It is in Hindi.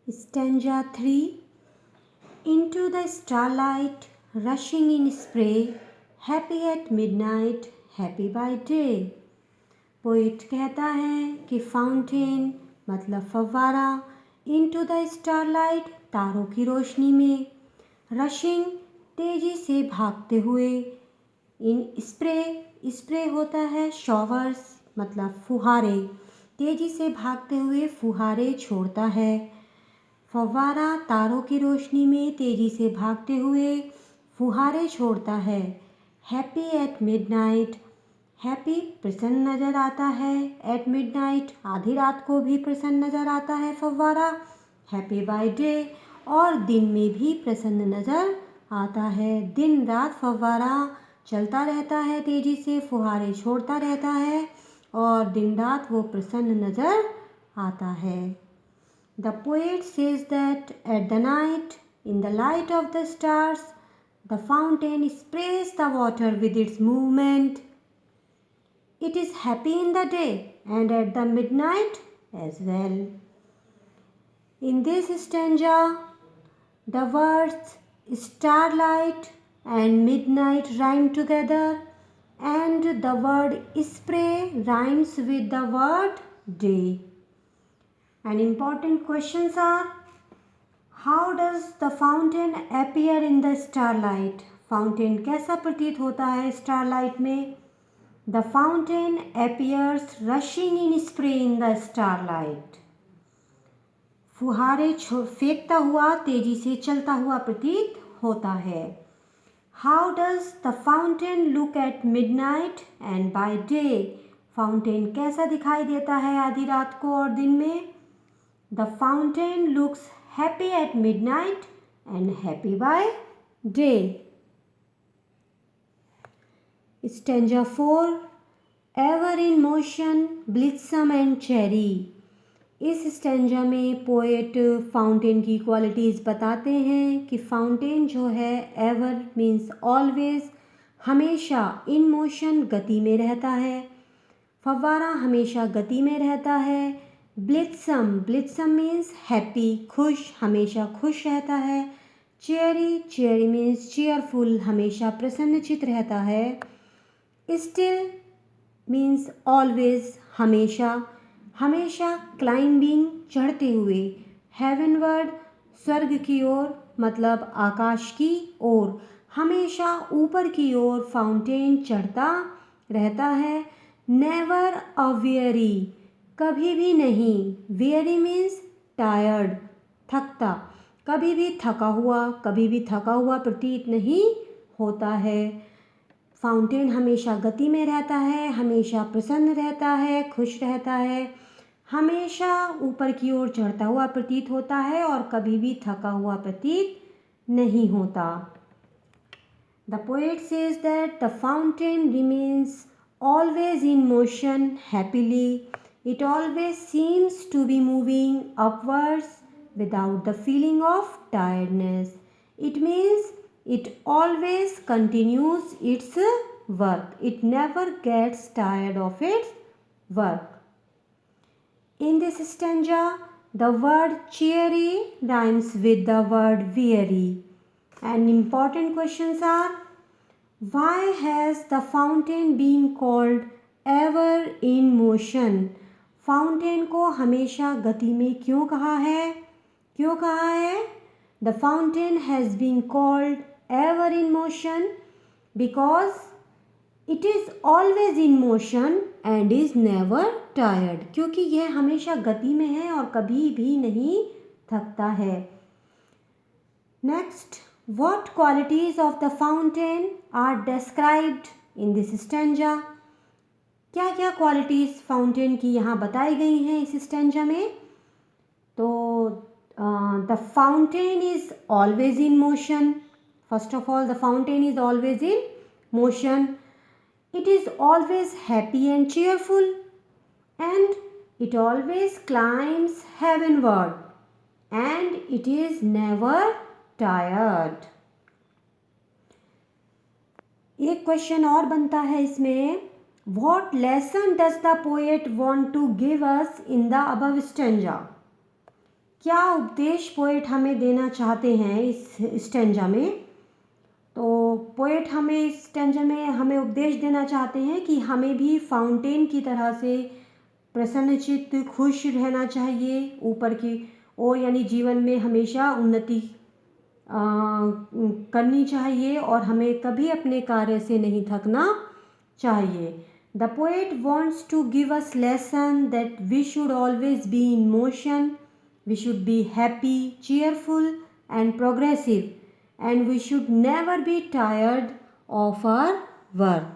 Stanza 3. Into the starlight, rushing in spray, happy at midnight, happy by day. Poet कहता है कि फाउंटेन मतलब फव्वारा, इनटू द स्टारलाइट तारों की रोशनी में, रशिंग तेजी से भागते हुए, इन स्प्रे होता है शॉवर्स मतलब फुहारे, तेजी से भागते हुए फुहारे छोड़ता है। फव्वारा तारों की रोशनी में तेजी से भागते हुए फुहारे छोड़ता है। हैप्पी एट मिडनाइट, हैप्पी प्रसन्न नज़र आता है। एट मिडनाइट आधी रात को भी प्रसन्न नज़र आता है फव्वारा। हैप्पी बाय डे, और दिन में भी प्रसन्न नज़र आता है। दिन रात फव्वारा चलता रहता है, तेजी से फुहारे छोड़ता रहता है और दिन रात वो प्रसन्न नज़र आता है। The poet says that at the night, in the light of the stars, the fountain sprays the water with its movement. It is happy in the day and at the midnight as well. In this stanza, the words starlight and midnight rhyme together, and the word spray rhymes with the word day. And important questions are: how does the fountain appear in the starlight? Fountain कैसा प्रतीत होता है स्टारलाइट में? The fountain appears rushing in spray in the starlight. फुहारे फेंकता हुआ तेजी से चलता हुआ प्रतीत होता है। How does the fountain look at midnight and by day? Fountain कैसा दिखाई देता है आधी रात को और दिन में? The fountain looks happy at midnight and happy by day. Stanza 4. Ever in motion, blithesome and cherry. इस स्टेंजा में पोएट फाउंटेन की क्वालिटीज़ बताते हैं कि फाउंटेन जो है एवर मीन्स ऑलवेज, हमेशा, इन मोशन गति में रहता है। फव्वारा हमेशा गति में रहता है। ब्लिथसम मीन्स हैप्पी, खुश, हमेशा खुश रहता है। चेयरी मीन्स चेयरफुल, हमेशा प्रसन्नचित रहता है। स्टिल मीन्स ऑलवेज, हमेशा क्लाइंबिंग, चढ़ते हुए। हेवनवर्ड स्वर्ग की ओर मतलब आकाश की ओर, हमेशा ऊपर की ओर फाउंटेन चढ़ता रहता है। नेवर अ वेरी, कभी भी नहीं। वेरी मीन्स टायर्ड, थकता, कभी भी थका हुआ प्रतीत नहीं होता है। फाउंटेन हमेशा गति में रहता है, हमेशा प्रसन्न रहता है, खुश रहता है, हमेशा ऊपर की ओर चढ़ता हुआ प्रतीत होता है और कभी भी थका हुआ प्रतीत नहीं होता। The poet says that the fountain remains always in motion happily. It always seems to be moving upwards without the feeling of tiredness. It means it always continues its work. It never gets tired of its work. In this stanza, the word cheery rhymes with the word weary. And important questions are: why has the fountain been called ever in motion? Fountain को हमेशा गति में क्यों कहा है? The fountain has been called ever in motion because it is always in motion and is never tired. क्योंकि यह हमेशा गति में है और कभी भी नहीं थकता है। Next, what qualities of the fountain are described in this stanza? क्या क्या क्वालिटीज़ फाउंटेन की यहाँ बताई गई हैं इस स्टेंजा में? तो the fountain is always in motion. First of all, the fountain is always in motion. It is always happy and cheerful, and it always climbs heavenward, and it is never tired. एक क्वेश्चन और बनता है इसमें: What lesson does the poet want to give us in the above stanza? क्या उपदेश पोएट हमें देना चाहते हैं इस स्टैंजा में? तो पोएट हमें इस स्टैंजा में हमें उपदेश देना चाहते हैं कि हमें भी फाउंटेन की तरह से प्रसन्नचित्त खुश रहना चाहिए, ऊपर की ओर यानी जीवन में हमेशा उन्नति करनी चाहिए और हमें कभी अपने कार्य से नहीं थकना चाहिए. The poet wants to give us lesson that we should always be in motion, we should be happy, cheerful and progressive, and we should never be tired of our work.